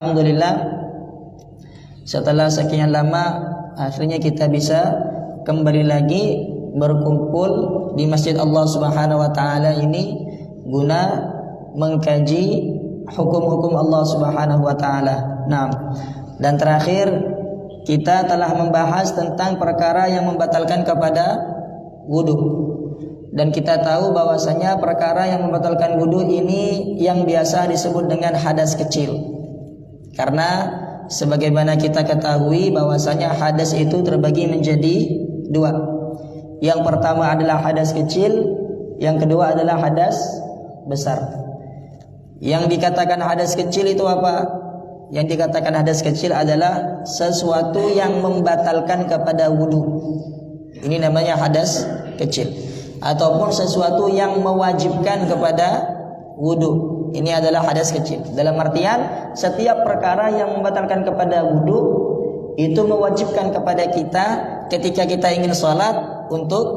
Alhamdulillah, setelah sekian lama akhirnya kita bisa kembali lagi berkumpul di Masjid Allah Subhanahu wa taala ini guna mengkaji hukum-hukum Allah Subhanahu wa taala. Nah, dan terakhir kita telah membahas tentang perkara yang membatalkan kepada wudu. Dan kita tahu bahwasanya perkara yang membatalkan wudu ini yang biasa disebut dengan hadas kecil. Karena sebagaimana kita ketahui bahwasanya hadas itu terbagi menjadi dua. Yang pertama adalah hadas kecil, yang kedua adalah hadas besar. Yang dikatakan hadas kecil itu apa? Yang dikatakan hadas kecil adalah sesuatu yang membatalkan kepada wudu. Ini namanya hadas kecil. Ataupun sesuatu yang mewajibkan kepada wudu. Ini adalah hadas kecil. Dalam artian setiap perkara yang membatalkan kepada wudu itu mewajibkan kepada kita ketika kita ingin sholat untuk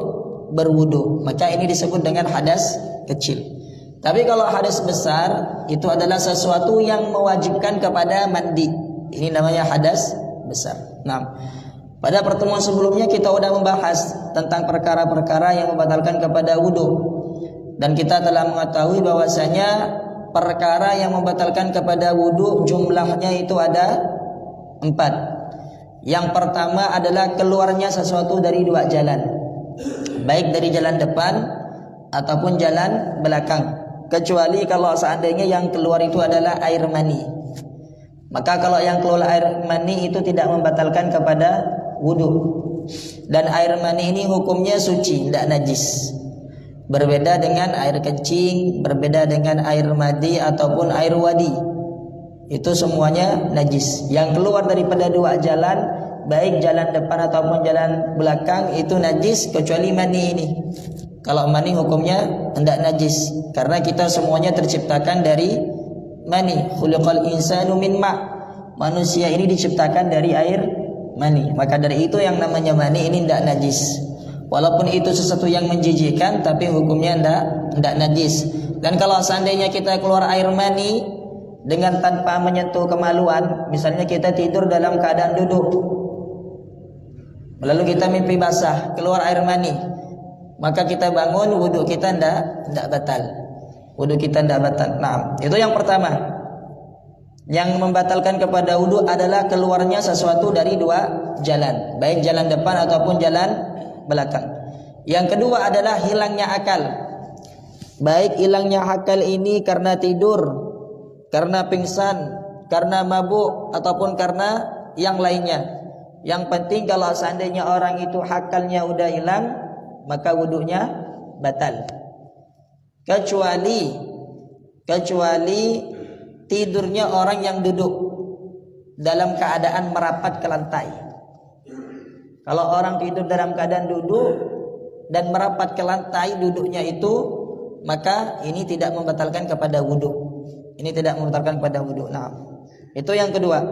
berwudu. Maka ini disebut dengan hadas kecil. Tapi kalau hadas besar itu adalah sesuatu yang mewajibkan kepada mandi. Ini namanya hadas besar. Nah, pada pertemuan sebelumnya kita sudah membahas tentang perkara-perkara yang membatalkan kepada wudu. Dan kita telah mengetahui bahwasanya perkara yang membatalkan kepada wudu jumlahnya itu ada 4. Yang pertama adalah keluarnya sesuatu dari dua jalan, baik dari jalan depan ataupun jalan belakang, kecuali kalau seandainya yang keluar itu adalah air mani. Maka kalau yang keluar air mani itu tidak membatalkan kepada wudu. Dan air mani ini hukumnya suci, tidak najis. Berbeda dengan air kencing, berbeda dengan air madi ataupun air wadi. Itu semuanya najis. Yang keluar daripada dua jalan, baik jalan depan ataupun jalan belakang, itu najis kecuali mani ini. Kalau mani hukumnya tidak najis, karena kita semuanya terciptakan dari mani. Khuliqal insanu min ma'. Manusia ini diciptakan dari air mani. Maka dari itu yang namanya mani ini tidak najis. Walaupun itu sesuatu yang menjijikkan, tapi hukumnya tidak najis. Dan kalau seandainya kita keluar air mani dengan tanpa menyentuh kemaluan, misalnya kita tidur dalam keadaan duduk, lalu kita mimpi basah, keluar air mani, maka kita bangun, wudhu kita tidak batal. Wudhu kita tidak batal. Nah, itu yang pertama. Yang membatalkan kepada wudhu adalah keluarnya sesuatu dari dua jalan, baik jalan depan ataupun jalan belakang. Yang kedua adalah hilangnya akal. Baik hilangnya akal ini karena tidur, karena pingsan, karena mabuk ataupun karena yang lainnya. Yang penting kalau seandainya orang itu akalnya udah hilang, maka wudunya batal. Kecuali tidurnya orang yang duduk dalam keadaan merapat ke lantai. Kalau orang tidur dalam keadaan duduk dan merapat ke lantai duduknya itu, maka ini tidak membatalkan kepada wudu. Ini tidak membatalkan kepada wudu. Nah, itu yang kedua.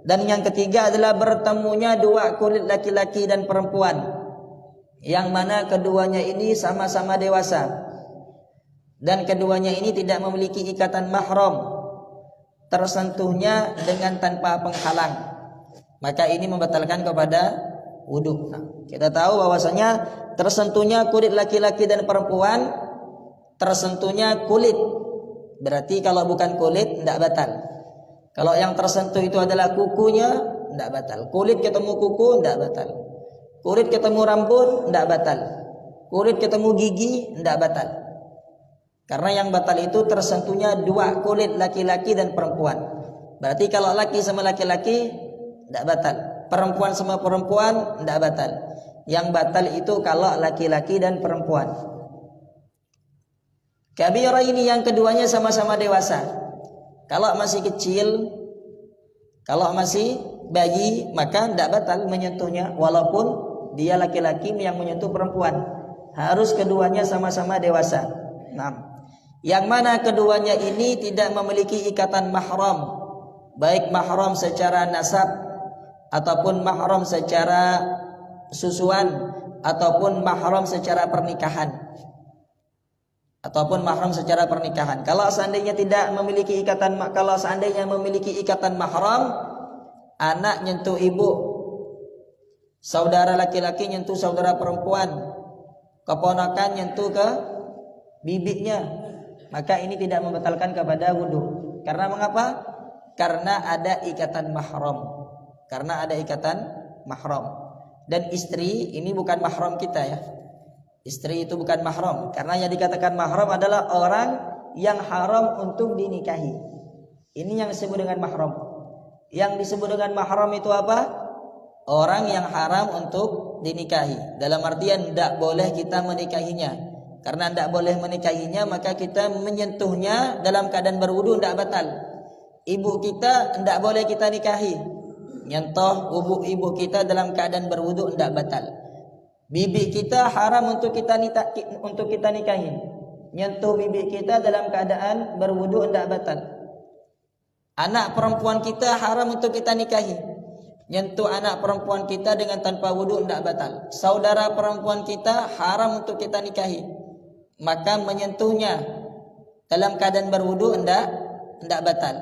Dan yang ketiga adalah bertemunya dua kulit laki-laki dan perempuan, yang mana keduanya ini sama-sama dewasa dan keduanya ini tidak memiliki ikatan mahram, tersentuhnya dengan tanpa penghalang. Maka ini membatalkan kepada wudu. Nah, kita tahu bahwasanya tersentuhnya kulit laki-laki dan perempuan, tersentuhnya kulit. Berarti kalau bukan kulit tidak batal. Kalau yang tersentuh itu adalah kukunya, tidak batal. Kulit ketemu kuku tidak batal. Kulit ketemu rambut tidak batal. Kulit ketemu gigi tidak batal. Karena yang batal itu tersentuhnya dua kulit laki-laki dan perempuan. Berarti kalau laki sama laki-laki tidak batal. Perempuan sama perempuan tidak batal. Yang batal itu kalau laki-laki dan perempuan. Kabirah ini yang keduanya sama-sama dewasa. Kalau masih kecil, kalau masih bayi, maka tidak batal menyentuhnya, walaupun dia laki-laki yang menyentuh perempuan. Harus keduanya sama-sama dewasa. Nah, yang mana keduanya ini tidak memiliki ikatan mahram, baik mahram secara nasab ataupun mahram secara susuan ataupun mahram secara pernikahan. ataupun mahram secara pernikahan. Kalau seandainya memiliki ikatan mahram, anak nyentuh ibu, saudara laki-laki nyentuh saudara perempuan, keponakan nyentuh ke bibitnya, maka ini tidak membatalkan kepada wudu. Karena mengapa? Karena ada ikatan mahram. Dan istri ini bukan mahram kita ya. Istri itu bukan mahram. Karena yang dikatakan mahram adalah orang yang haram untuk dinikahi. Ini yang disebut dengan mahram. Yang disebut dengan mahram itu apa? Orang yang haram untuk dinikahi. Dalam artian tidak boleh kita menikahinya. Karena tidak boleh menikahinya, maka kita menyentuhnya dalam keadaan berwudu tidak batal. Ibu kita tidak boleh kita nikahi. Nyentuh ibu kita dalam keadaan berwudu tidak batal. Bibi kita haram untuk kita nikahi. Nyentuh bibi kita dalam keadaan berwudu tidak batal. Anak perempuan kita haram untuk kita nikahi. Nyentuh anak perempuan kita dengan tanpa wudu tidak batal. Saudara perempuan kita haram untuk kita nikahi. Maka menyentuhnya dalam keadaan berwudu tidak batal.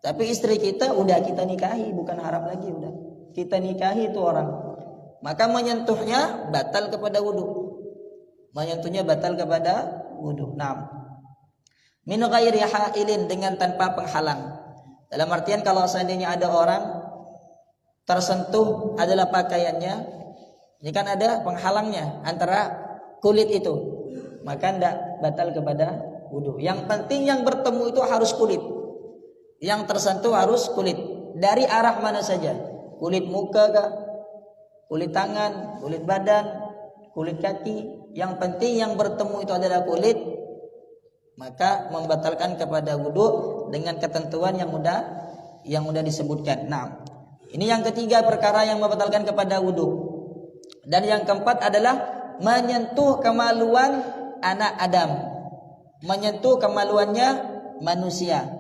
Tapi istri kita udah kita nikahi, bukan haram lagi, udah kita nikahi itu orang. Maka menyentuhnya batal kepada wudu. Nah, min ghairi hailin, dengan tanpa penghalang. Dalam artian kalau seandainya ada orang tersentuh adalah pakaiannya, ini kan ada penghalangnya antara kulit itu, maka tidak batal kepada wudu. Yang penting yang bertemu itu harus kulit. Yang tersentuh harus kulit. Dari arah mana saja. Kulit muka kah? Kulit tangan, kulit badan, kulit kaki. Yang penting yang bertemu itu adalah kulit. Maka membatalkan kepada wudu dengan ketentuan yang mudah disebutkan. Nah, ini yang ketiga perkara yang membatalkan kepada wudu. Dan yang keempat adalah menyentuh kemaluan anak Adam. Menyentuh kemaluannya manusia.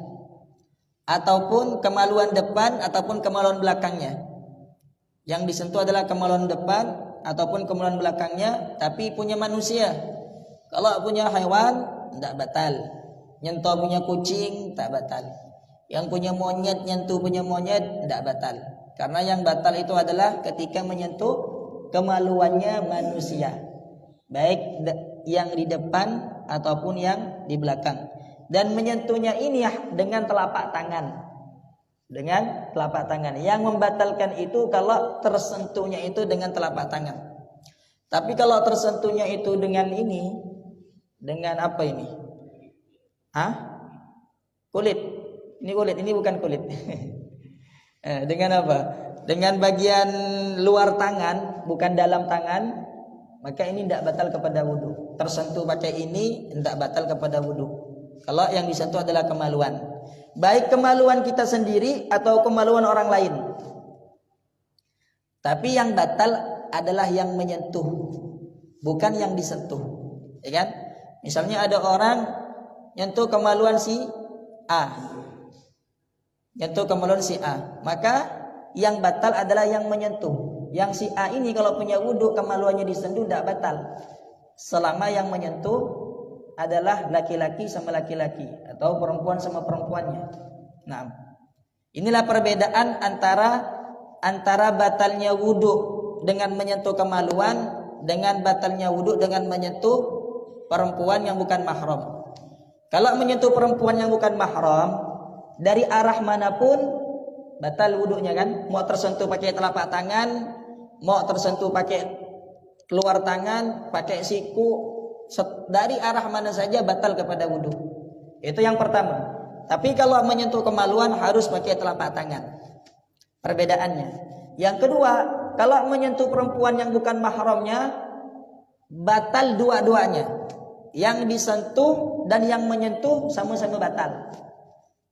Ataupun kemaluan depan ataupun kemaluan belakangnya. Yang disentuh adalah kemaluan depan ataupun kemaluan belakangnya, tapi punya manusia. Kalau punya hewan tidak batal. Nyentuh punya kucing tak batal. Yang punya monyet nyentuh punya monyet tidak batal. Karena yang batal itu adalah ketika menyentuh kemaluannya manusia, baik yang di depan ataupun yang di belakang. Dan menyentuhnya ini dengan telapak tangan. Yang membatalkan itu kalau tersentuhnya itu dengan telapak tangan. Tapi kalau tersentuhnya itu dengan ini, dengan apa ini? Kulit. Ini kulit, ini bukan kulit. Dengan apa? Dengan bagian luar tangan, bukan dalam tangan, maka ini tidak batal kepada wudu. Tersentuh pakai ini tidak batal kepada wudu. Kalau yang disentuh adalah kemaluan, baik kemaluan kita sendiri atau kemaluan orang lain. Tapi yang batal adalah yang menyentuh, bukan yang disentuh, ya kan? Misalnya ada orang nyentuh kemaluan si A, maka yang batal adalah yang menyentuh. Yang si A ini kalau punya wudu kemaluannya disentuh tidak batal, selama yang menyentuh adalah laki-laki sama laki-laki atau perempuan sama perempuannya. Nah, inilah perbedaan antara batalnya wudu dengan menyentuh kemaluan dengan batalnya wudu dengan menyentuh perempuan yang bukan mahram. Kalau menyentuh perempuan yang bukan mahram, dari arah manapun batal wudunya kan? Mau tersentuh pakai telapak tangan, mau tersentuh pakai keluar tangan, pakai siku, dari arah mana saja batal kepada wudu. Itu yang pertama. Tapi kalau menyentuh kemaluan harus pakai telapak tangan. Perbedaannya. Yang kedua, kalau menyentuh perempuan yang bukan mahramnya batal dua-duanya. Yang disentuh dan yang menyentuh sama-sama batal.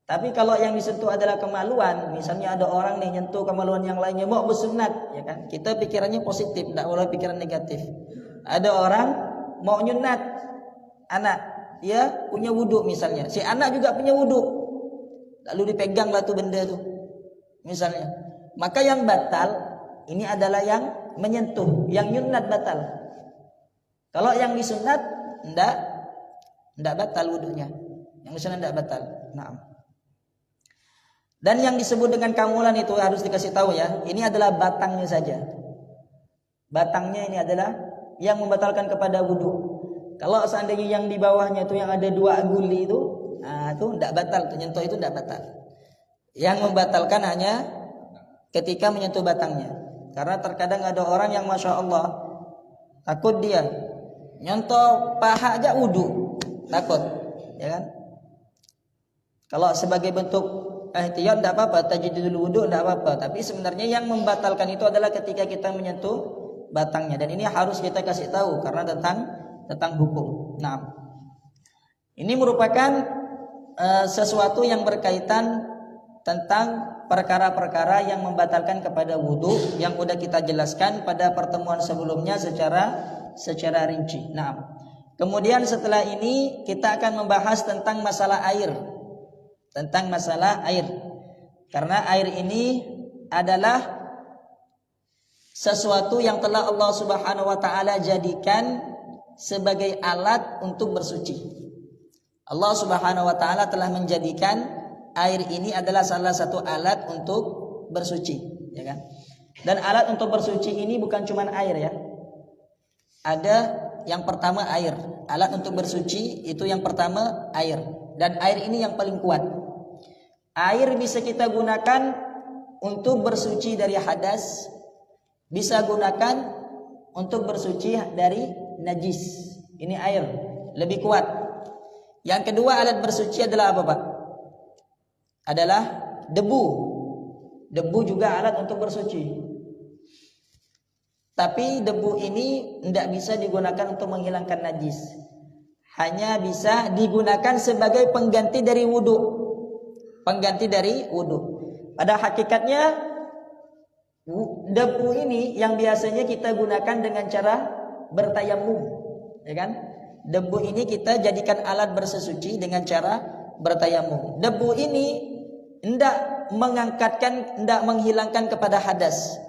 Tapi kalau yang disentuh adalah kemaluan, misalnya ada orang nih nyentuh kemaluan yang lainnya mau bersunat, ya kan? Kita pikirannya positif, tidak boleh pikiran negatif. Ada orang mau nyunat anak, dia punya wudu misalnya, si anak juga punya wudu, lalu dipegang lah tuh benda tuh misalnya, maka yang batal ini adalah yang menyentuh, yang nyunat batal. Kalau yang disunat Tidak batal wudunya. Yang sunnah tidak batal. Naam. Dan yang disebut dengan kamulan itu harus dikasih tahu ya. Ini adalah batangnya saja. Batangnya ini adalah yang membatalkan kepada wudu. Kalau seandainya yang di bawahnya itu yang ada 2 guli itu, nah itu tidak batal. Menyentuh itu tidak batal. Yang membatalkan hanya ketika menyentuh batangnya. Karena terkadang ada orang yang Masya Allah takut dia nyentuh paha aja wudu, takut, ya kan? Kalau sebagai bentuk ihtiyat tidak apa-apa, tajdidul wudu tidak apa-apa. Tapi sebenarnya yang membatalkan itu adalah ketika kita menyentuh batangnya. Dan ini harus kita kasih tahu karena tentang hukum. Nah, ini merupakan sesuatu yang berkaitan tentang perkara-perkara yang membatalkan kepada wudu yang sudah kita jelaskan pada pertemuan sebelumnya secara rinci. Nah, kemudian setelah ini kita akan membahas tentang masalah air. Tentang masalah air. Karena air ini adalah sesuatu yang telah Allah Subhanahu wa taala jadikan sebagai alat untuk bersuci. Allah Subhanahu wa taala telah menjadikan air ini adalah salah satu alat untuk bersuci, ya kan? Dan alat untuk bersuci ini bukan cuma air ya. Ada yang pertama air. Alat untuk bersuci itu yang pertama air. Dan air ini yang paling kuat. Air bisa kita gunakan untuk bersuci dari hadas, bisa gunakan untuk bersuci dari najis. Ini air lebih kuat. Yang kedua alat bersuci adalah apa Pak? Adalah debu. Debu juga alat untuk bersuci. Tapi debu ini tidak bisa digunakan untuk menghilangkan najis. Hanya bisa digunakan sebagai pengganti dari wudu. Pengganti dari wudu. Pada hakikatnya debu ini yang biasanya kita gunakan dengan cara bertayamum, ya kan? Debu ini kita jadikan alat bersesuci dengan cara bertayamum. Debu ini tidak menghilangkan kepada hadas.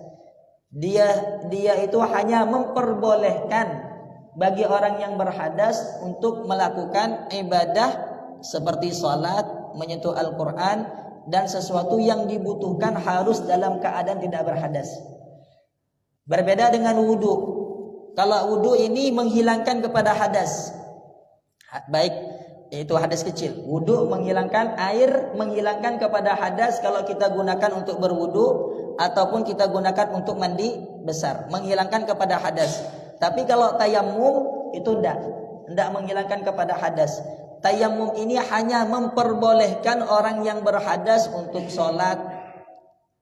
Dia itu hanya memperbolehkan bagi orang yang berhadas untuk melakukan ibadah seperti salat, menyentuh Al-Quran, dan sesuatu yang dibutuhkan harus dalam keadaan tidak berhadas. Berbeda dengan wudu. Kalau wudu ini menghilangkan kepada hadas, baik itu hadas kecil. Wudu menghilangkan air, menghilangkan kepada hadas kalau kita gunakan untuk berwudu ataupun kita gunakan untuk mandi besar, menghilangkan kepada hadas. Tapi kalau tayamum itu tidak menghilangkan kepada hadas. Tayamum ini hanya memperbolehkan orang yang berhadas untuk sholat,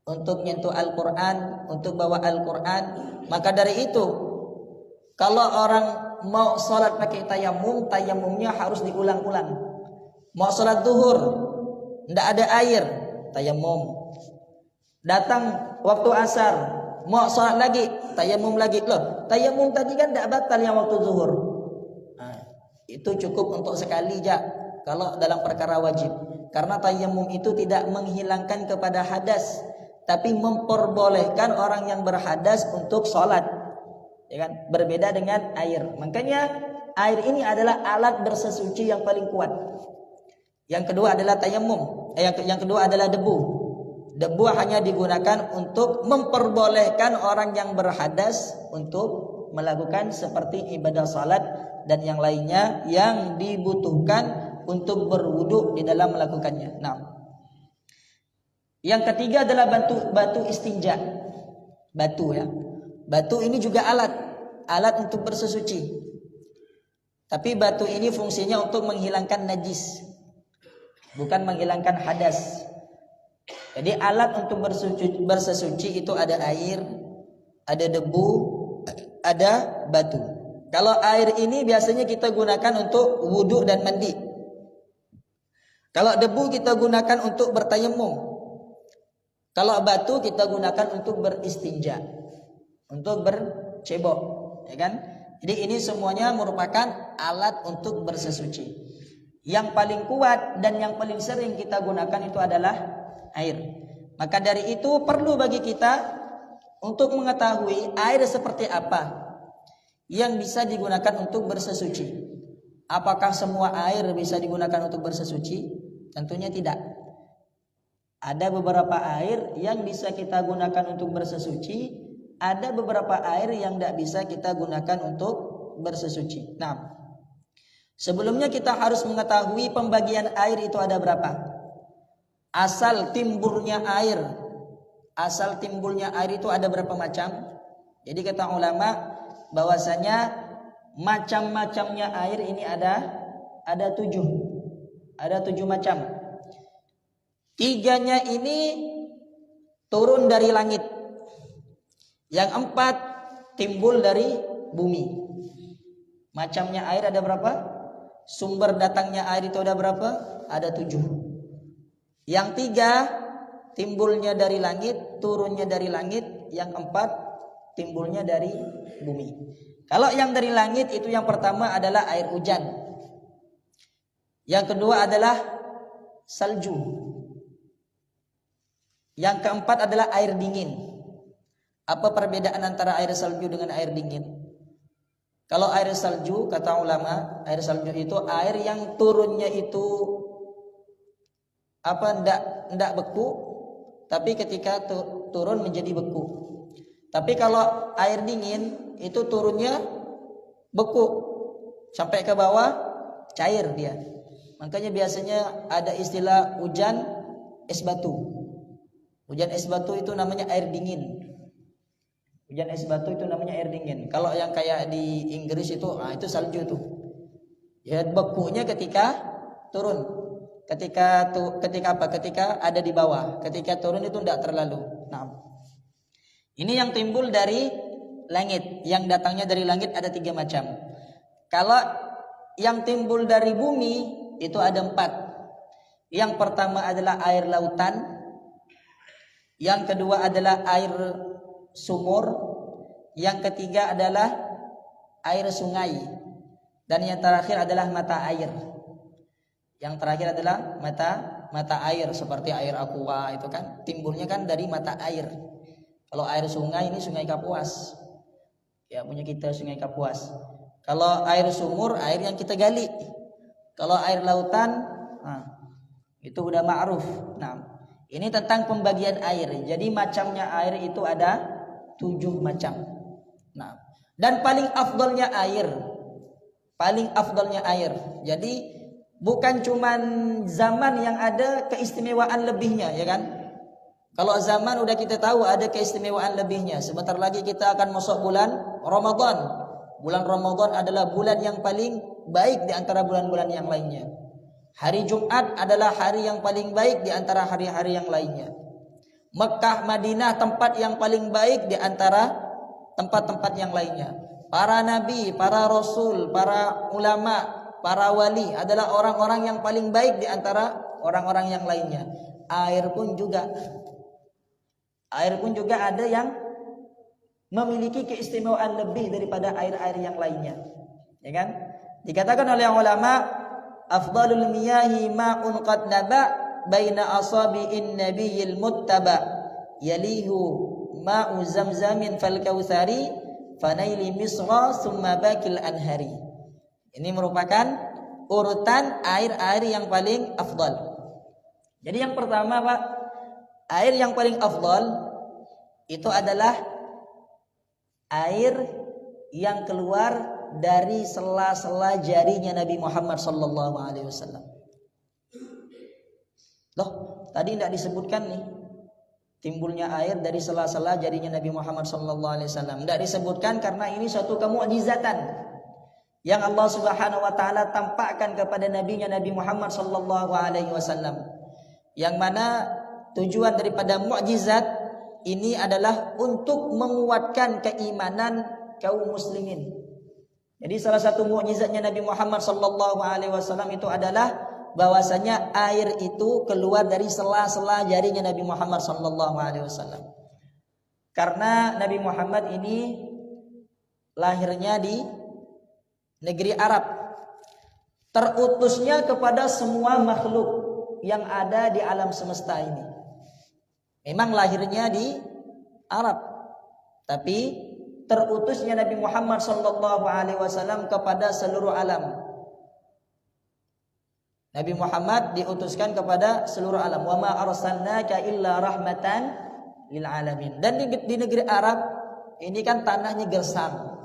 untuk nyentuh Al-Quran, untuk bawa Al-Quran. Maka dari itu, kalau orang mau sholat pakai tayamum, tayamumnya harus diulang-ulang. Mau sholat zuhur, tidak ada air, tayamum. Datang waktu asar, mau sholat lagi, tayamum lagi. Loh, tayamum tadi kan tidak batal yang waktu zuhur. Itu cukup untuk sekali aja kalau dalam perkara wajib. Karena tayamum itu tidak menghilangkan kepada hadas, tapi memperbolehkan orang yang berhadas untuk sholat, ya kan? Berbeda dengan air. Makanya air ini adalah alat bersesuci yang paling kuat. Yang kedua adalah tayamum. Yang kedua adalah debu. Debu hanya digunakan untuk memperbolehkan orang yang berhadas untuk melakukan seperti ibadah salat dan yang lainnya yang dibutuhkan untuk berwudu di dalam melakukannya. Nah, yang ketiga adalah batu istinja. Batu ya. Batu ini juga alat untuk bersesuci. Tapi batu ini fungsinya untuk menghilangkan najis, bukan menghilangkan hadas. Jadi alat untuk bersesuci itu ada air, ada debu, ada batu. Kalau air ini biasanya kita gunakan untuk wudu dan mandi. Kalau debu kita gunakan untuk bertayamum. Kalau batu kita gunakan untuk beristinja, untuk bercebok, ya kan? Jadi ini semuanya merupakan alat untuk bersesuci. Yang paling kuat dan yang paling sering kita gunakan itu adalah air. Maka dari itu perlu bagi kita untuk mengetahui air seperti apa yang bisa digunakan untuk bersesuci. Apakah semua air bisa digunakan untuk bersesuci? Tentunya tidak. Ada beberapa air yang bisa kita gunakan untuk bersesuci, ada beberapa air yang tidak bisa kita gunakan untuk bersesuci. Nah, sebelumnya kita harus mengetahui pembagian air itu ada berapa. Asal timbulnya air itu ada berapa macam? Jadi kata ulama bahwasanya macam-macamnya air ini ada 7. Ada 7 macam. 3-nya ini turun dari langit. Yang 4 timbul dari bumi. Macamnya air ada berapa? Sumber datangnya air itu ada berapa? Ada 7. Yang 3 timbulnya dari langit, turunnya dari langit. Yang 4 timbulnya dari bumi. Kalau yang dari langit itu yang pertama adalah air hujan. Yang kedua adalah salju. Yang keempat adalah air dingin. Apa perbedaan antara air salju dengan air dingin? Kalau air salju, kata ulama, air salju itu air yang turunnya itu ndak beku, tapi ketika turun menjadi beku. Tapi kalau air dingin itu turunnya beku sampai ke bawah, cair dia. Makanya biasanya ada istilah hujan es batu. Hujan es batu itu namanya air dingin. Hujan es batu itu namanya air dingin. Kalau yang kayak di Inggris itu salju tuh. Ya bekunya ketika turun. Ketika ada di bawah. Ketika turun itu tidak terlalu. Nah, ini yang timbul dari langit. Yang datangnya dari langit ada 3 macam. Kalau yang timbul dari bumi itu ada 4. Yang pertama adalah air lautan. Yang kedua adalah air sumur. Yang ketiga adalah air sungai. Dan yang terakhir adalah mata air. Yang terakhir adalah mata air, seperti air aqua itu kan timbulnya kan dari mata air. Kalau air sungai ini Sungai Kapuas. Ya, punya kita Sungai Kapuas. Kalau air sumur, air yang kita gali. Kalau air lautan, itu udah ma'ruf. Nah, ini tentang pembagian air. Jadi macamnya air itu ada 7 macam. Nah, dan paling afdalnya air. Jadi bukan cuman zaman yang ada keistimewaan lebihnya, ya kan? Kalau zaman udah kita tahu ada keistimewaan lebihnya. Sebentar lagi kita akan masuk bulan Ramadan. Bulan Ramadan adalah bulan yang paling baik di antara bulan-bulan yang lainnya. Hari Jumat adalah hari yang paling baik di antara hari-hari yang lainnya. Mekah, Madinah tempat yang paling baik di antara tempat-tempat yang lainnya. Para nabi, para rasul, para ulama, para wali adalah orang-orang yang paling baik di antara orang-orang yang lainnya. Air pun juga ada yang memiliki keistimewaan lebih daripada air-air yang lainnya. Ya kan? Dikatakan oleh ulama, afdalul miyahi ma'un qad naba baina asabi'in nabiyil muttaba yalihu ma'u zamzamin fal kautsari fanaili misra summa bakil anhari. Ini merupakan urutan air-air yang paling afdal. Jadi yang pertama, Pak, air yang paling afdal itu adalah air yang keluar dari sela-sela jarinya Nabi Muhammad sallallahu alaihi wasallam. Loh, tadi tidak disebutkan nih timbulnya air dari sela-sela jarinya Nabi Muhammad sallallahu alaihi wasallam. Tidak disebutkan karena ini suatu kemu'jizatan yang Allah Subhanahu wa taala tampakkan kepada nabinya Nabi Muhammad sallallahu alaihi wasallam. Yang mana tujuan daripada mukjizat ini adalah untuk menguatkan keimanan kaum muslimin. Jadi salah satu mukjizatnya Nabi Muhammad sallallahu alaihi wasallam itu adalah bahwasanya air itu keluar dari sela-sela jarinya Nabi Muhammad sallallahu alaihi wasallam. Karena Nabi Muhammad ini lahirnya di negeri Arab. Terutusnya kepada semua makhluk yang ada di alam semesta ini. Memang lahirnya di Arab, tapi terutusnya Nabi Muhammad sallallahu alaihi wasallam kepada seluruh alam. Nabi Muhammad diutuskan kepada seluruh alam. Wa ma arsalnaka illa rahmatan lil alamin. Dan di negeri Arab ini kan tanahnya gersang.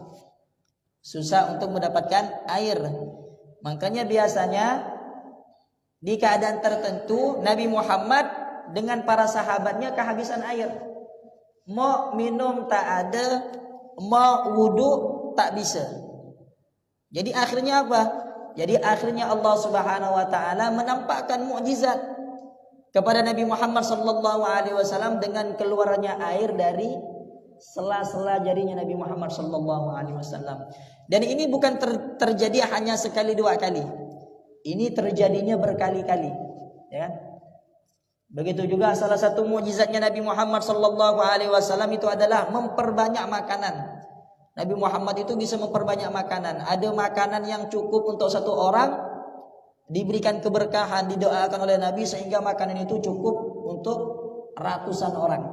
Susah untuk mendapatkan air. Makanya biasanya di keadaan tertentu Nabi Muhammad dengan para sahabatnya kehabisan air. Mau minum tak ada, mau wudu tak bisa. Jadi akhirnya apa? Jadi akhirnya Allah Subhanahu wa taala menampakkan mukjizat kepada Nabi Muhammad sallallahu alaihi wasallam dengan keluarnya air dari sela-sela jarinya Nabi Muhammad sallallahu alaihi wasallam. Dan ini bukan terjadi hanya sekali dua kali. Ini terjadinya berkali-kali, ya. Begitu juga salah satu mukjizatnya Nabi Muhammad sallallahu alaihi wasallam itu adalah memperbanyak makanan. Nabi Muhammad itu bisa memperbanyak makanan. Ada makanan yang cukup untuk satu orang, diberikan keberkahan, didoakan oleh Nabi sehingga makanan itu cukup untuk ratusan orang.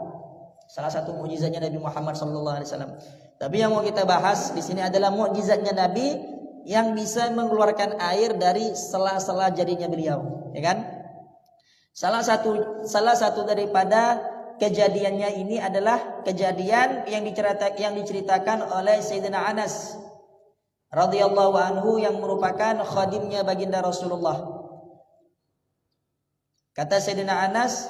Salah satu mukjizatnya Nabi Muhammad sallallahu alaihi wasallam. Tapi yang mau kita bahas di sini adalah mukjizatnya Nabi yang bisa mengeluarkan air dari sela-sela jarinya beliau, ya kan? Salah satu daripada kejadiannya ini adalah kejadian yang diceritakan oleh Sayyidina Anas radhiyallahu anhu yang merupakan khadimnya baginda Rasulullah. Kata Sayyidina Anas,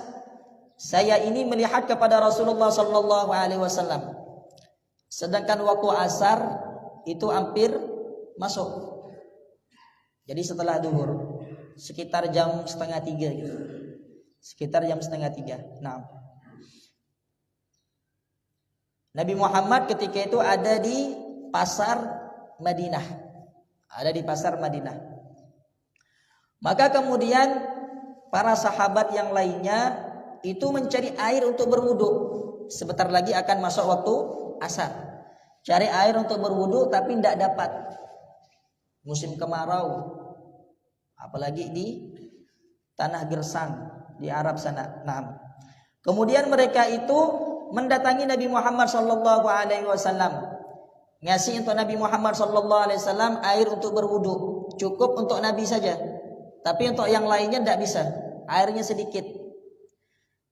saya ini melihat kepada Rasulullah sallallahu alaihi wasallam. Sedangkan waktu asar itu hampir masuk. Jadi setelah duhur, sekitar jam 2:30 gitu. Sekitar jam 2:30. Nah, Nabi Muhammad ketika itu ada di pasar Madinah. Ada di pasar Madinah. Maka kemudian para sahabat yang lainnya itu mencari air untuk berwudu. Sebentar lagi akan masuk waktu asar. Cari air untuk berwudu tapi tidak dapat. Musim kemarau. Apalagi di tanah gersang di Arab sana. Nah, kemudian mereka itu mendatangi Nabi Muhammad sallallahu alaihi wasallam. Ngasih untuk Nabi Muhammad sallallahu alaihi wasallam air untuk berwudu. Cukup untuk Nabi saja. Tapi untuk yang lainnya tidak bisa. Airnya sedikit.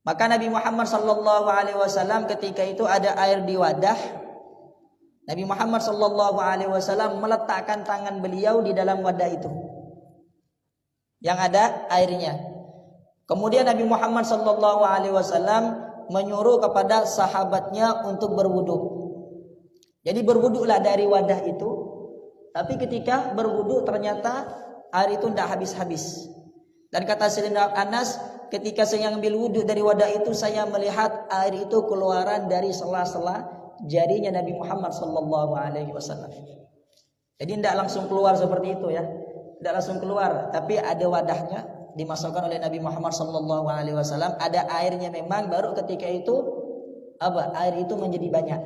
Maka Nabi Muhammad sallallahu alaihi wasallam ketika itu ada air di wadah. Nabi Muhammad sallallahu alaihi wasallam meletakkan tangan beliau di dalam wadah itu. Yang ada airnya. Kemudian Nabi Muhammad sallallahu alaihi wasallam menyuruh kepada sahabatnya untuk berwudu. Jadi berwudulah dari wadah itu. Tapi ketika berwudu ternyata air itu tidak habis-habis. Dan kata Sayyidina Anas, ketika saya ambil wudu dari wadah itu, saya melihat air itu keluaran dari sela-sela jarinya Nabi Muhammad sallallahu alaihi wasallam. Jadi tidak langsung keluar seperti itu ya. Tidak langsung keluar, tapi ada wadahnya. Dimasukkan oleh Nabi Muhammad sallallahu alaihi wasallam, ada airnya memang, baru ketika itu air itu menjadi banyak.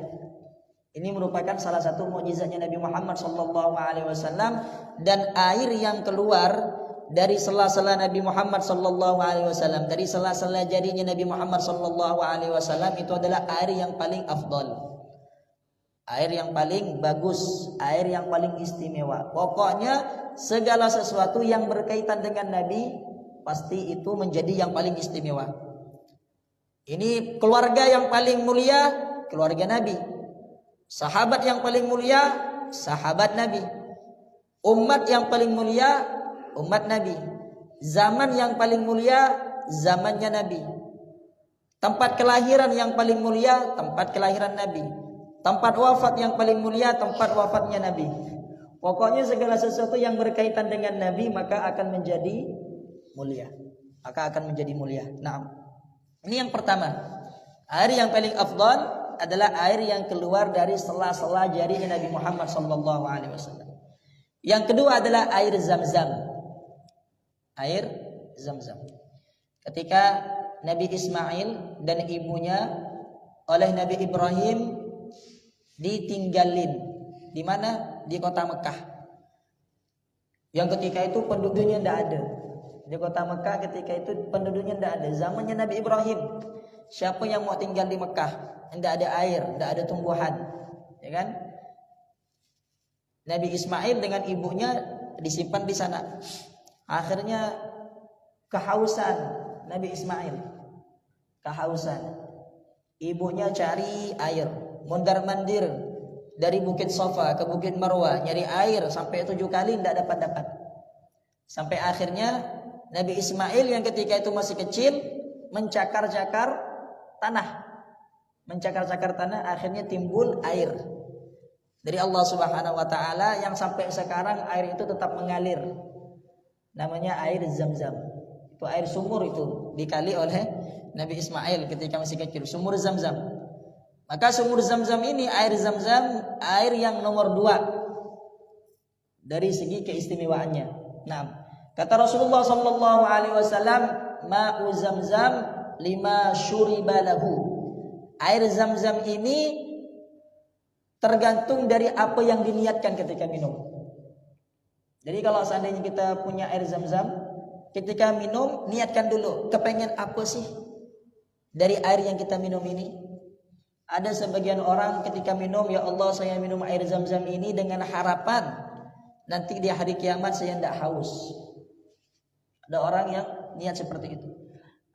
Ini merupakan salah satu mukjizatnya Nabi Muhammad sallallahu alaihi wasallam, dan air yang keluar dari sela-sela Nabi Muhammad sallallahu alaihi wasallam, dari sela-sela jarinya Nabi Muhammad sallallahu alaihi wasallam itu adalah air yang paling afdal. Air yang paling bagus, air yang paling istimewa. Pokoknya segala sesuatu yang berkaitan dengan Nabi pasti itu menjadi yang paling istimewa. Ini keluarga yang paling mulia, keluarga Nabi. Sahabat yang paling mulia, sahabat Nabi. Umat yang paling mulia, umat Nabi. Zaman yang paling mulia, zamannya Nabi. Tempat kelahiran yang paling mulia, tempat kelahiran Nabi. Tempat wafat yang paling mulia, tempat wafatnya Nabi. Pokoknya segala sesuatu yang berkaitan dengan Nabi maka akan menjadi mulia. Maka akan menjadi mulia. Nah, ini yang pertama. Air yang paling afdal adalah air yang keluar dari sela-sela jarinya Nabi Muhammad sallallahu alaihi wasallam. Yang kedua adalah air Zam-Zam. Air Zam-Zam. Ketika Nabi Ismail dan ibunya oleh Nabi Ibrahim ditinggalin di mana? Di kota Mekah. Yang ketika itu penduduknya tidak ada. Di kota Mekah ketika itu penduduknya tidak ada. Zamannya Nabi Ibrahim. Siapa yang mau tinggal di Mekah? Tidak ada air, tidak ada tumbuhan, ya kan? Nabi Ismail dengan ibunya disimpan di sana. Akhirnya kehausan Nabi Ismail. Kehausan. Ibunya cari air, mondar-mandir dari Bukit Safa ke Bukit Marwah nyari air sampai 7 kali tidak dapat. Sampai akhirnya Nabi Ismail yang ketika itu masih kecil mencakar-cakar tanah. Mencakar-cakar tanah, akhirnya timbul air dari Allah Subhanahu wa taala yang sampai sekarang air itu tetap mengalir. Namanya air Zam-Zam. Itu air sumur itu dikali oleh Nabi Ismail ketika masih kecil, sumur Zam-Zam. Maka sumur Zam-Zam ini, air Zam-Zam, air yang nomor 2 dari segi keistimewaannya. Nah, kata Rasulullah sallallahu alaihi wasallam, ma'u Zam-Zam lima syuriba lahu. Air Zam-Zam ini tergantung dari apa yang diniatkan ketika minum. Jadi kalau seandainya kita punya air Zam-Zam, ketika minum niatkan dulu, kepengen apa sih dari air yang kita minum ini? Ada sebagian orang ketika minum, ya Allah saya minum air Zam-Zam ini dengan harapan nanti di hari kiamat saya tidak haus. Ada orang yang niat seperti itu.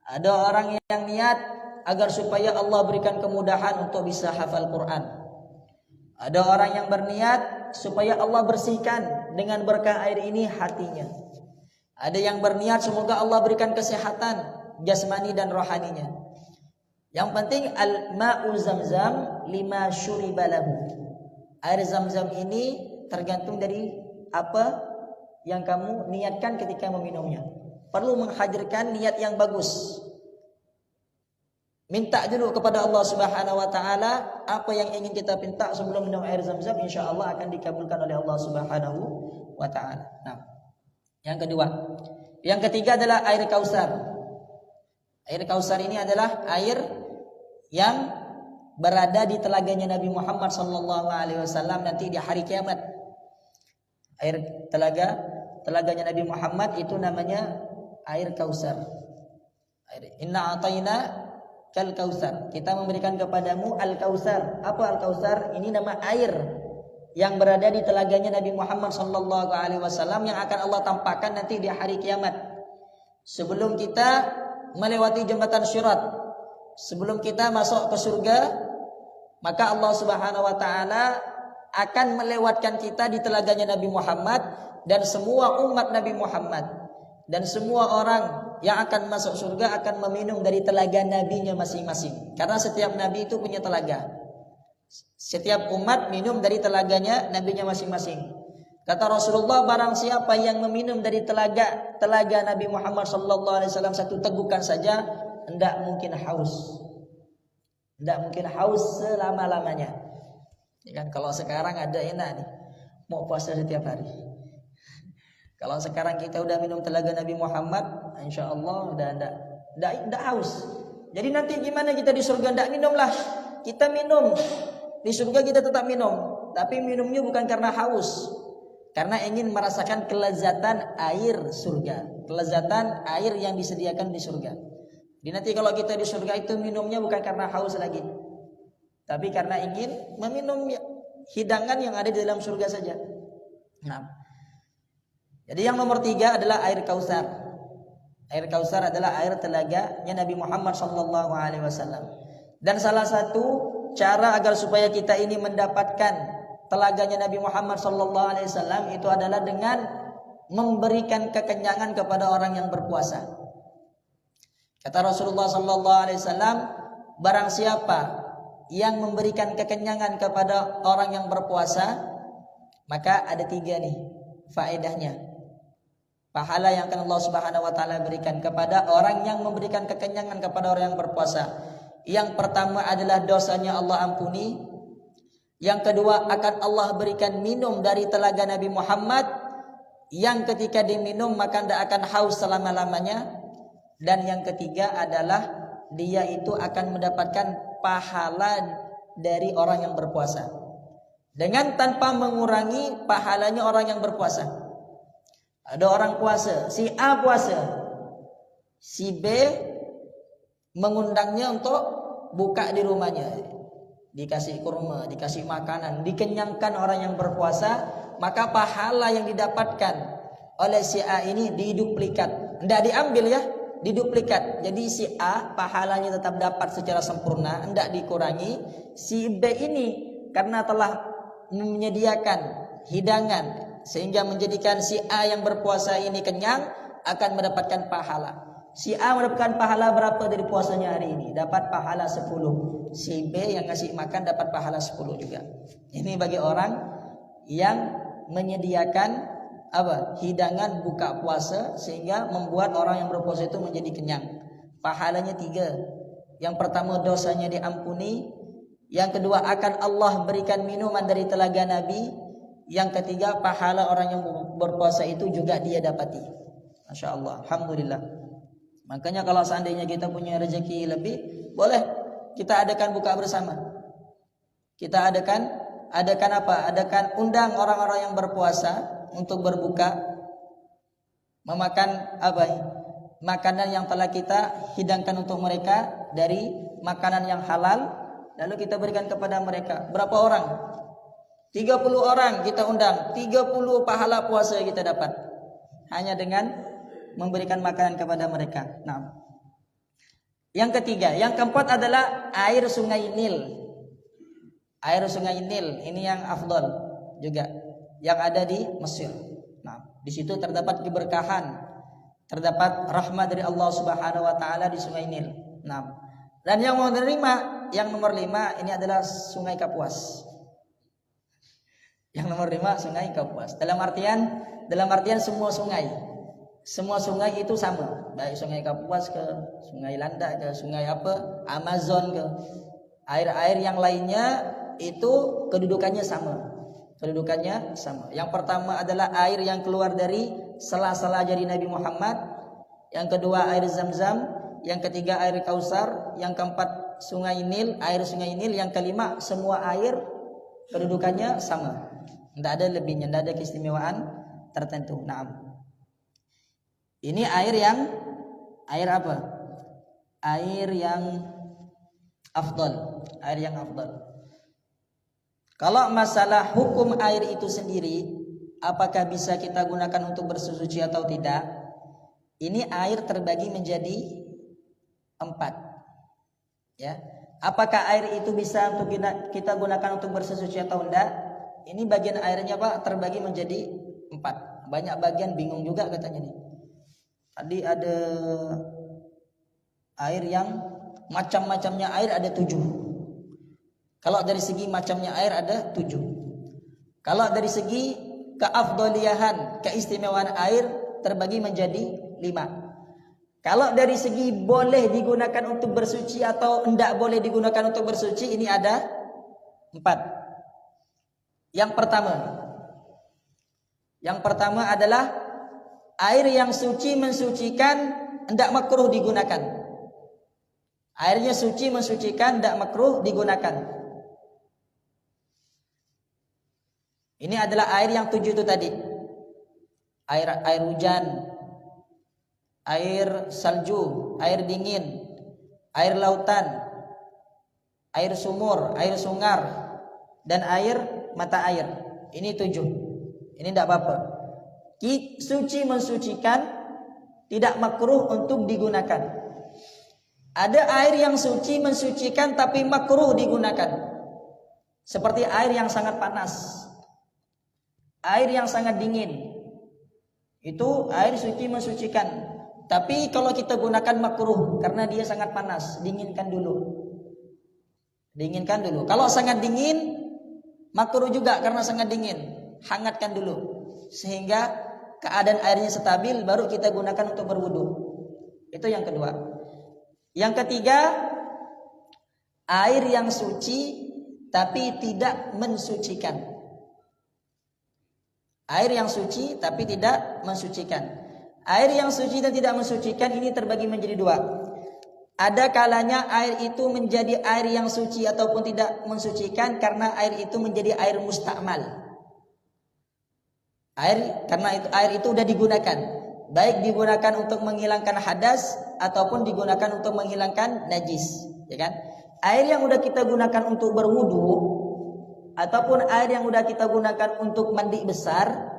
Ada orang yang niat agar supaya Allah berikan kemudahan untuk bisa hafal Quran. Ada orang yang berniat supaya Allah bersihkan dengan berkah air ini hatinya. Ada yang berniat semoga Allah berikan kesehatan jasmani dan rohaninya. Yang penting al-ma'u Zam-Zam lima syuriba lahu. Air Zam-Zam ini tergantung dari apa yang kamu niatkan ketika meminumnya. Perlu menghadirkan niat yang bagus. Minta dulu kepada Allah Subhanahu wa taala apa yang ingin kita minta sebelum minum air Zam-Zam, insyaallah akan dikabulkan oleh Allah Subhanahu wa taala. Nah, yang kedua. Yang ketiga adalah air Kausar. Air Kausar ini adalah air yang berada di telaganya Nabi Muhammad sallallahu alaihi wasallam nanti di hari kiamat. Air telaganya Nabi Muhammad itu namanya air Kausar. Inna ataina kal Kausar. Kita memberikan kepadamu al-Kausar. Apa al-Kausar? Ini nama air yang berada di telaganya Nabi Muhammad sallallahu alaihi wasallam yang akan Allah tampakkan nanti di hari kiamat. Sebelum kita melewati jembatan Syirat, sebelum kita masuk ke surga, maka Allah Subhanahu wa taala akan melewatkan kita di telaganya Nabi Muhammad, dan semua umat Nabi Muhammad dan semua orang yang akan masuk surga akan meminum dari telaga nabinya masing-masing. Karena setiap nabi itu punya telaga. Setiap umat minum dari telaganya nabinya masing-masing. Kata Rasulullah, barang siapa yang meminum dari telaga Nabi Muhammad sallallahu alaihi wasallam satu tegukan saja, hendak mungkin haus. Hendak mungkin haus selama-lamanya. Ya kan, kalau sekarang ada enak nih, mau puasa setiap hari. Kalau sekarang kita udah minum telaga Nabi Muhammad, insyaallah udah enggak haus. Jadi nanti gimana kita di surga? Enggak minumlah. Kita minum. Di surga kita tetap minum, tapi minumnya bukan karena haus. Karena ingin merasakan kelezatan air surga, kelezatan air yang disediakan di surga. Jadi nanti kalau kita di surga itu minumnya bukan karena haus lagi, tapi karena ingin meminum hidangan yang ada di dalam surga saja. Nah, jadi yang nomor 3 adalah air Kausar. Air Kausar adalah air telaganya Nabi Muhammad SAW. Dan salah satu cara agar supaya kita ini mendapatkan telaganya Nabi Muhammad SAW itu adalah dengan memberikan kekenyangan kepada orang yang berpuasa. Kata Rasulullah SAW, barang siapa yang memberikan kekenyangan kepada orang yang berpuasa, maka ada 3 nih faedahnya. Pahala yang akan Allah Subhanahu wa taala berikan kepada orang yang memberikan kekenyangan kepada orang yang berpuasa. Yang pertama adalah dosanya Allah ampuni. Yang kedua, akan Allah berikan minum dari telaga Nabi Muhammad yang ketika diminum maka tidak akan haus selama-lamanya. Dan yang ketiga adalah dia itu akan mendapatkan pahala dari orang yang berpuasa dengan tanpa mengurangi pahalanya orang yang berpuasa. Ada orang puasa, si A puasa, si B mengundangnya untuk buka di rumahnya, dikasih kurma, dikasih makanan, dikenyangkan orang yang berpuasa, maka pahala yang didapatkan oleh si A ini diduplikat Tidak diambil ya, diduplikat. Jadi si A pahalanya tetap dapat secara sempurna, tidak dikurangi. Si B ini karena telah menyediakan hidangan sehingga menjadikan si A yang berpuasa ini kenyang, akan mendapatkan pahala. Si A mendapatkan pahala berapa dari puasanya hari ini? Dapat pahala 10. Si B yang ngasih makan dapat pahala 10 juga. Ini bagi orang yang menyediakan hidangan buka puasa sehingga membuat orang yang berpuasa itu menjadi kenyang. Pahalanya 3. Yang pertama, dosanya diampuni. Yang kedua, akan Allah berikan minuman dari telaga Nabi. Yang ketiga, pahala orang yang berpuasa itu juga dia dapati. Masya Allah, alhamdulillah. Makanya kalau seandainya kita punya rezeki lebih, boleh kita adakan buka bersama. Kita adakan apa? Adakan undang orang-orang yang berpuasa untuk berbuka, memakan makanan yang telah kita hidangkan untuk mereka dari makanan yang halal, lalu kita berikan kepada mereka. Berapa orang? 30 orang kita undang, 30 pahala puasa kita dapat hanya dengan memberikan makanan kepada mereka. Nah, yang ketiga, yang keempat adalah air sungai Nil. Air sungai Nil ini yang afdal juga, yang ada di Mesir. Nah, di situ terdapat keberkahan, terdapat rahmat dari Allah Subhanahu wa taala di sungai Nil. Nah, dan yang nomor 5 ini adalah Sungai Kapuas. Yang nomor 5 Sungai Kapuas. Dalam artian semua sungai itu sama, baik Sungai Kapuas ke Sungai Landak ke Sungai Amazon ke air-air yang lainnya itu kedudukannya sama. Yang pertama adalah air yang keluar dari sela-sela jari Nabi Muhammad. Yang kedua air Zam-Zam. Yang ketiga air Kausar. Yang keempat air Sungai Nil. Yang kelima semua air kedudukannya sama. Tidak ada lebihnya, tidak ada keistimewaan tertentu. Nah, ini air apa? Air yang afdal. Kalau masalah hukum air itu sendiri, apakah bisa kita gunakan untuk bersuci atau tidak? Ini air terbagi menjadi 4. Ya. Apakah air itu bisa untuk kita gunakan untuk bersuci atau tidak? Ini bagian airnya Pak terbagi menjadi 4. Banyak bagian bingung juga katanya nih. Tadi ada air yang macam-macamnya air ada 7. Kalau dari segi macamnya air ada 7. Kalau dari segi keafdoliyahan, keistimewaan air terbagi menjadi 5. Kalau dari segi boleh digunakan untuk bersuci atau tidak boleh digunakan untuk bersuci, ini ada 4. Yang pertama adalah air yang suci mensucikan, tidak makruh digunakan. Airnya suci mensucikan, tidak makruh digunakan. Ini adalah air yang 7 itu tadi. Air hujan, air salju, air dingin, air lautan, air sumur, air sungar, dan air mata air. Ini 7. Ini tidak apa-apa. Suci mensucikan, tidak makruh untuk digunakan. Ada air yang suci mensucikan tapi makruh digunakan. Seperti air yang sangat panas, air yang sangat dingin. Itu air suci mensucikan. Tapi kalau kita gunakan makruh karena dia sangat panas, dinginkan dulu. Kalau sangat dingin, makruh juga karena sangat dingin, hangatkan dulu sehingga keadaan airnya stabil, baru kita gunakan untuk berwudu. Itu yang kedua. Yang ketiga, air yang suci tapi tidak mensucikan. Air yang suci tapi tidak mensucikan. Air yang suci dan tidak mensucikan ini terbagi menjadi 2. Ada kalanya air itu menjadi air yang suci ataupun tidak mensucikan karena air itu menjadi air mustakmal. Karena air itu sudah digunakan, baik digunakan untuk menghilangkan hadas ataupun digunakan untuk menghilangkan najis, ya kan? Air yang sudah kita gunakan untuk berwudu ataupun air yang sudah kita gunakan untuk mandi besar,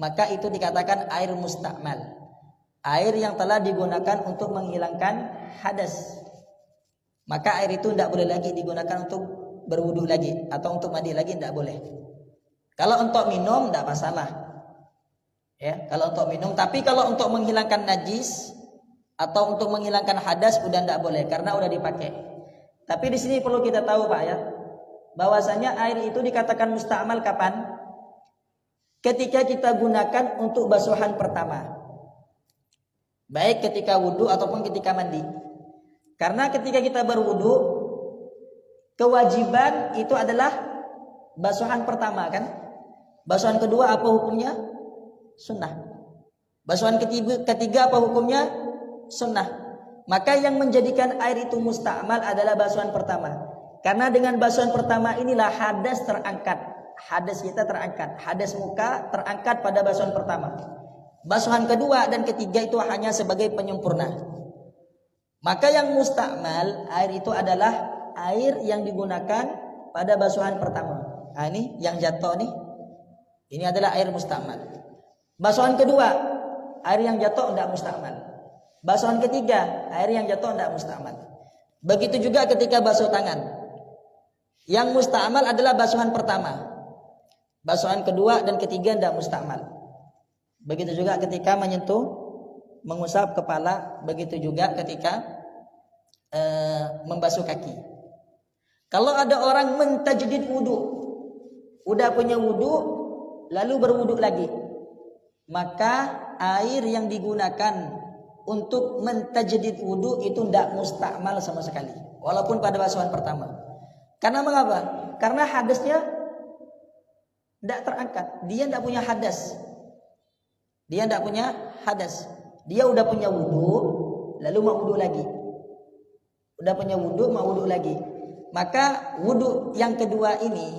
maka itu dikatakan air mustakmal. air yang telah digunakan untuk menghilangkan hadas. Maka air itu tidak boleh lagi digunakan untuk berwudu lagi atau untuk mandi lagi, tidak boleh. Kalau untuk minum tidak masalah. Ya, kalau untuk minum, tapi kalau untuk menghilangkan najis atau untuk menghilangkan hadas udah tidak boleh karena udah dipakai. Tapi di sini perlu kita tahu Pak ya, bahwasanya air itu dikatakan musta'mal kapan? Ketika kita gunakan untuk basuhan pertama. Baik ketika wudu ataupun ketika mandi. Karena ketika kita berwudu, kewajiban itu adalah basuhan pertama kan? Basuhan kedua apa hukumnya? Sunnah. Basuhan ketiga apa hukumnya? Sunnah. Maka yang menjadikan air itu musta'mal adalah basuhan pertama. Karena dengan basuhan pertama inilah hadas terangkat. Hadas kita terangkat. Hadas muka terangkat pada basuhan pertama. Basuhan kedua dan ketiga itu hanya sebagai penyempurna. Maka yang musta'mal air itu adalah air yang digunakan pada basuhan pertama. Nah ini yang jatuh nih. Ini adalah air musta'mal. Basuhan kedua, air yang jatuh tidak musta'mal. Basuhan ketiga, air yang jatuh tidak musta'mal. Begitu juga ketika basuh tangan. Yang musta'mal adalah basuhan pertama. Basuhan kedua dan ketiga tidak musta'mal. Begitu juga ketika menyentuh, mengusap kepala. Begitu juga ketika membasuh kaki. Kalau ada orang mentajdid wudu, udah punya wudu, lalu berwudu lagi, maka air yang digunakan untuk mentajdid wudu itu tidak musta'mal sama sekali, walaupun pada basuhan pertama. Karena mengapa? Karena hadasnya tidak terangkat. Dia tidak punya hadas. Dia tidak punya hadas. Dia udah punya wudu, lalu mau wudu lagi. Udah punya wudu, mau wudu lagi. Maka wudu yang kedua ini,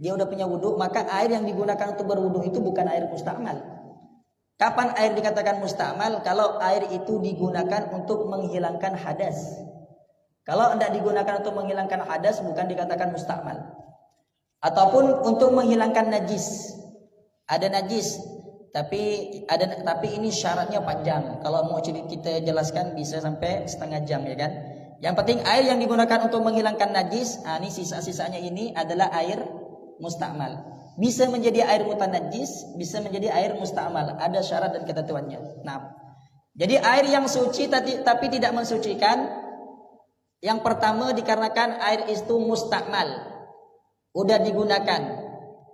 dia udah punya wudu, maka air yang digunakan untuk berwudu itu bukan air musta'mal. Kapan air dikatakan musta'mal? Kalau air itu digunakan untuk menghilangkan hadas. Kalau tidak digunakan untuk menghilangkan hadas, bukan dikatakan musta'mal. Ataupun untuk menghilangkan najis. Ada najis, tapi ini syaratnya panjang. Kalau mau kita jelaskan bisa sampai setengah jam ya kan. Yang penting air yang digunakan untuk menghilangkan najis, ini sisa-sisanya ini adalah air musta'mal. Bisa menjadi air mutanajis, bisa menjadi air musta'mal. Ada syarat dan ketentuannya. Nah, jadi air yang suci tapi tidak mensucikan, yang pertama dikarenakan air itu musta'mal, udah digunakan,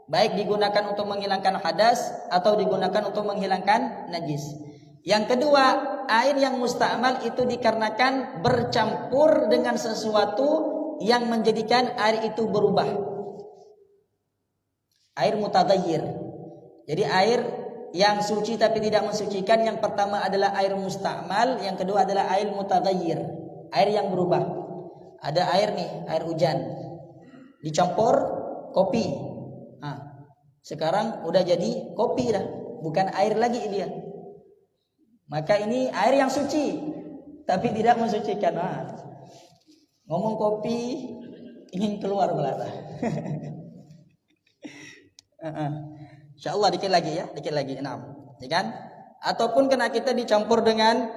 baik digunakan untuk menghilangkan hadas atau digunakan untuk menghilangkan najis. Yang kedua, air yang musta'mal itu dikarenakan bercampur dengan sesuatu yang menjadikan air itu berubah. Air mutaghayyir. Jadi air yang suci tapi tidak mensucikan, yang pertama adalah air musta'mal, yang kedua adalah air mutaghayyir, air yang berubah. Ada air nih, air hujan, dicampur kopi. Sekarang udah jadi kopi dah, bukan air lagi dia. Maka ini air yang suci tapi tidak mensucikan. Ngomong kopi ingin keluar belaka. Insyaallah dikit lagi ya, dikit lagi 6. Ya kan? Ataupun kena kita dicampur dengan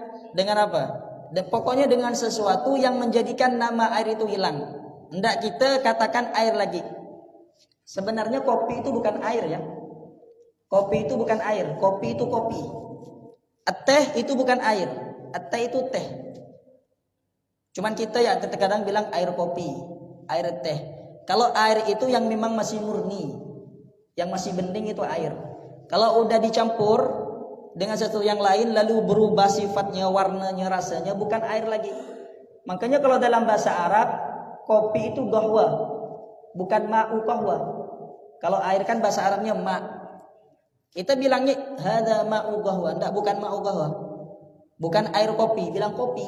apa? Pokoknya dengan sesuatu yang menjadikan nama air itu hilang. Hendak kita katakan air lagi. Sebenarnya kopi itu bukan air ya. Kopi itu bukan air, kopi itu kopi. Teh itu bukan air, teh itu teh. Cuman kita ya kadang bilang air kopi, air teh. Kalau air itu yang memang masih murni, yang masih bening itu air. Kalau udah dicampur dengan sesuatu yang lain lalu berubah sifatnya, warnanya, rasanya, bukan air lagi. Makanya kalau dalam bahasa Arab kopi itu qahwa, bukan ma'u qahwa. Kalau air kan bahasa Arabnya ma'. Kita bilangnya hadza ma'u qahwa, enggak, bukan ma'u qahwa. Bukan air kopi, bilang kopi.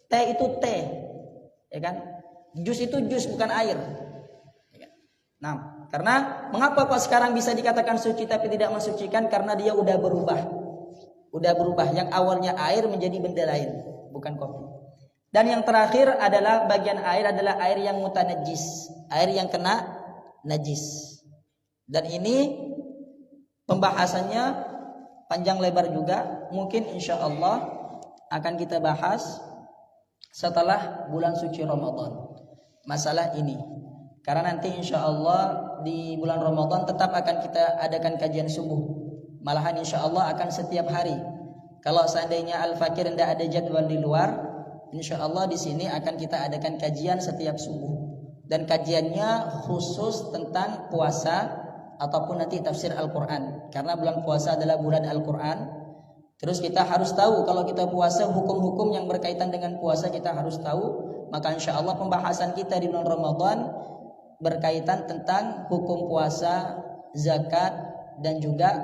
Teh itu teh. Ya kan? Jus itu jus, bukan air. Nah, karena mengapa kok sekarang bisa dikatakan suci tapi tidak mensucikan? Karena dia udah berubah. Udah berubah, yang awalnya air menjadi benda lain, bukan kopi. Dan yang terakhir adalah bagian air adalah air yang mutanajis, air yang kena najis. Dan ini pembahasannya panjang lebar juga, mungkin insya Allah akan kita bahas setelah bulan suci Ramadan masalah ini. Karena nanti insya Allah di bulan Ramadan tetap akan kita adakan kajian subuh. Malahan insya Allah akan setiap hari. Kalau seandainya Al-Fakir tidak ada jadwal di luar, insya Allah di sini akan kita adakan kajian setiap subuh. Dan kajiannya khusus tentang puasa ataupun nanti tafsir Al-Quran. Karena bulan puasa adalah bulan Al-Quran. Terus kita harus tahu kalau kita puasa, hukum-hukum yang berkaitan dengan puasa kita harus tahu. Maka insya Allah pembahasan kita di bulan Ramadan berkaitan tentang hukum puasa, zakat, dan juga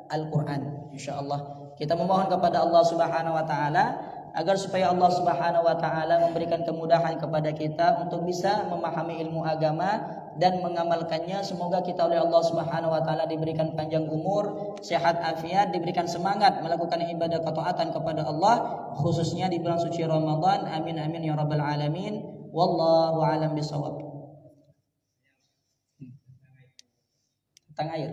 Al-Quran. Insya Allah kita memohon kepada Allah Subhanahu Wa Taala agar supaya Allah Subhanahu Wa Taala memberikan kemudahan kepada kita untuk bisa memahami ilmu agama dan mengamalkannya. Semoga kita oleh Allah Subhanahu Wa Taala diberikan panjang umur, sehat afiat, diberikan semangat melakukan ibadah ketaatan kepada Allah, khususnya di bulan suci Ramadan. Amin amin ya rabbal alamin. Wallahu a'lam bishawab. Tentang air.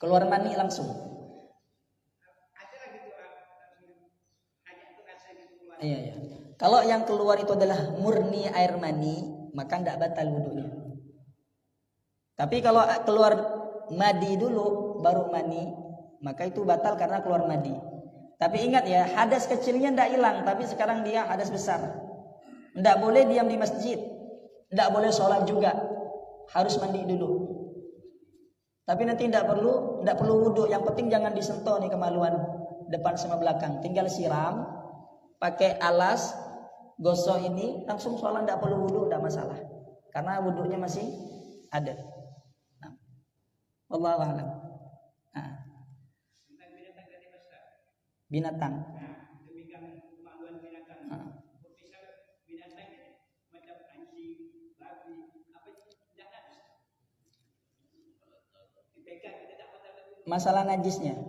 Keluar mani langsung. Iya. Kalau yang keluar itu adalah murni air mani, maka tidak batal wudunya. Tapi kalau keluar madi dulu baru mani, maka itu batal karena keluar madi. Tapi ingat ya, hadas kecilnya tidak hilang, tapi sekarang dia hadas besar. Tidak boleh diam di masjid, tidak boleh sholat juga, harus mandi dulu. Tapi nanti tidak perlu wudhu. Yang penting jangan disentuh nih kemaluan depan sama belakang. Tinggal siram, pakai alas, gosok ini, langsung sholat, tidak perlu wudhu, tidak masalah. Karena wudhunya masih ada. Nah, Wallahu a'lam. Nah. Binatang. Masalah najisnya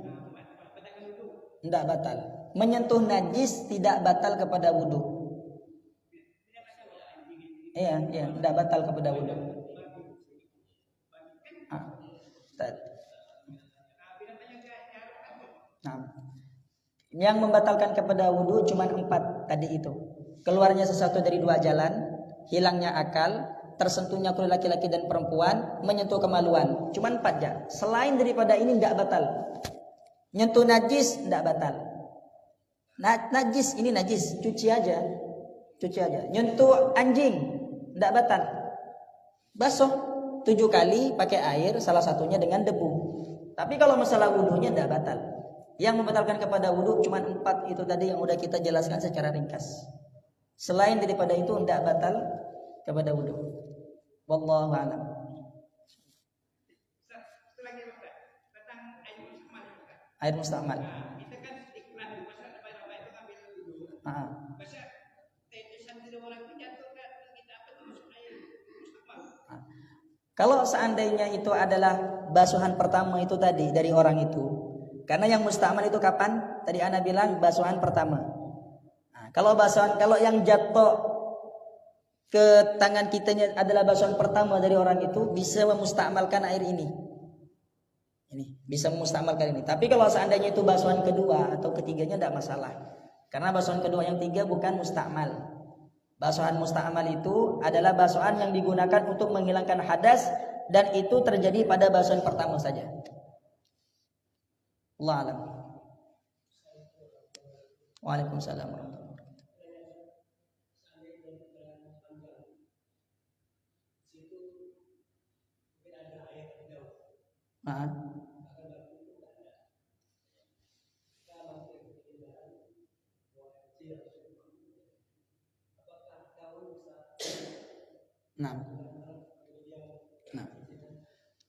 tidak batal. Menyentuh najis tidak batal kepada wudu. Iya, tidak batal kepada wudu. Nah, yang membatalkan kepada wudu cuma 4 tadi itu. Keluarnya sesuatu dari 2 jalan, hilangnya akal, tersentuhnya kulit laki-laki dan perempuan, menyentuh kemaluan. Cuma 4 aja. Selain daripada ini enggak batal. Nyentuh najis enggak batal. Najis ini najis, cuci aja. Nyentuh anjing enggak batal. Basuh 7 kali pakai air, salah satunya dengan debu. Tapi kalau masalah wudunya enggak batal. Yang membatalkan kepada wudu cuma 4 itu tadi yang udah kita jelaskan secara ringkas. Selain daripada itu enggak batal kepada wudu. Wallahu a'lam. Air mustamal. Kita kan iklan di pasar apa itu ngambil wudu. Masa tetesan dari orang itu jatuh ke kita apa terus air mustamal. Kalau seandainya itu adalah basuhan pertama itu tadi dari orang itu. Karena yang mustamal itu kapan? Tadi ana bilang basuhan pertama. Nah, kalau yang jatuh ke tangan kitanya adalah basuhan pertama dari orang itu, bisa memustamalkan air ini. Bisa memustamalkan ini. Tapi kalau seandainya itu basuhan kedua atau ketiganya tidak masalah. Karena basuhan kedua yang 3 bukan mustamal. Basuhan mustamal itu adalah basuhan yang digunakan untuk menghilangkan hadas, dan itu terjadi pada basuhan pertama saja. Allah alam. Waalaikumsalam warahmatullahi wabarakatuh. Nah,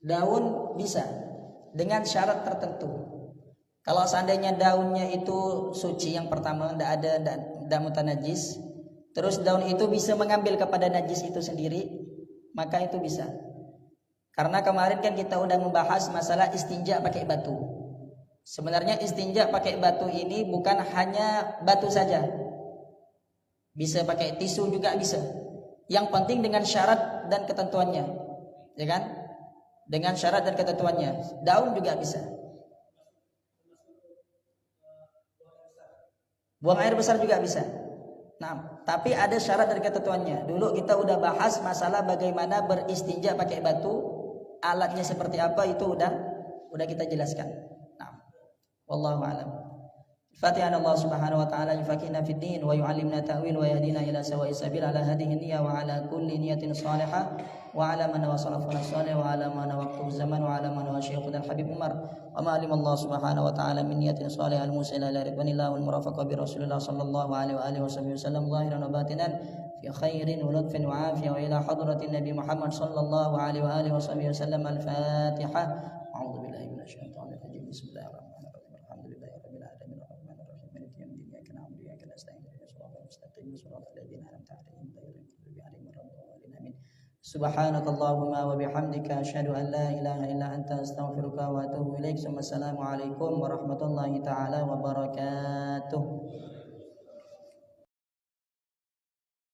daun bisa dengan syarat tertentu. Kalau seandainya daunnya itu suci yang pertama, tidak mutanajis, terus daun itu bisa mengambil kepada najis itu sendiri, maka itu bisa. Karena kemarin kan kita udah membahas masalah istinja pakai batu. Sebenarnya istinja pakai batu ini bukan hanya batu saja, bisa pakai tisu juga bisa. Yang penting dengan syarat dan ketentuannya, ya kan? Dengan syarat dan ketentuannya. Daun juga bisa. Buang air besar juga bisa. Nah, tapi ada syarat dan ketentuannya. Dulu kita udah bahas masalah bagaimana beristinja pakai batu, alatnya seperti apa, itu udah kita jelaskan. Nah, wallahu a'lam. Fatihah Allah Subhanahu wa taala yufaqihna fid din wa yu'allimna ta'wil wa yahdina ila sawa'is sabil ala hadhihi niyyah wa ala kulli niyatin salihah wa ala man wasalafuna salih wa ala man waqtu zaman wa ala man wa syekhuna Habib Umar wa ma alim Allah Subhanahu wa taala min niyatin salihah al-musila ila ridwanillah wal murafaqa bi Rasulillah sallallahu alaihi wa alihi wasallam zahiran wa batinan fi khairin wa lutfin wa afiyah wa ila hadratin Nabi Muhammad sallallahu alaihi wa alihi wasallam al-Fatihah. A'udzu billahi minasyaitonir rajim. Bismillahirrahmanirrahim. Subhanakallahumma wa bihamdika asyhadu an la ilaha illa anta astaghfiruka wa atubu ilaik. Assalamualaikum warahmatullahi taala wabarakatuh.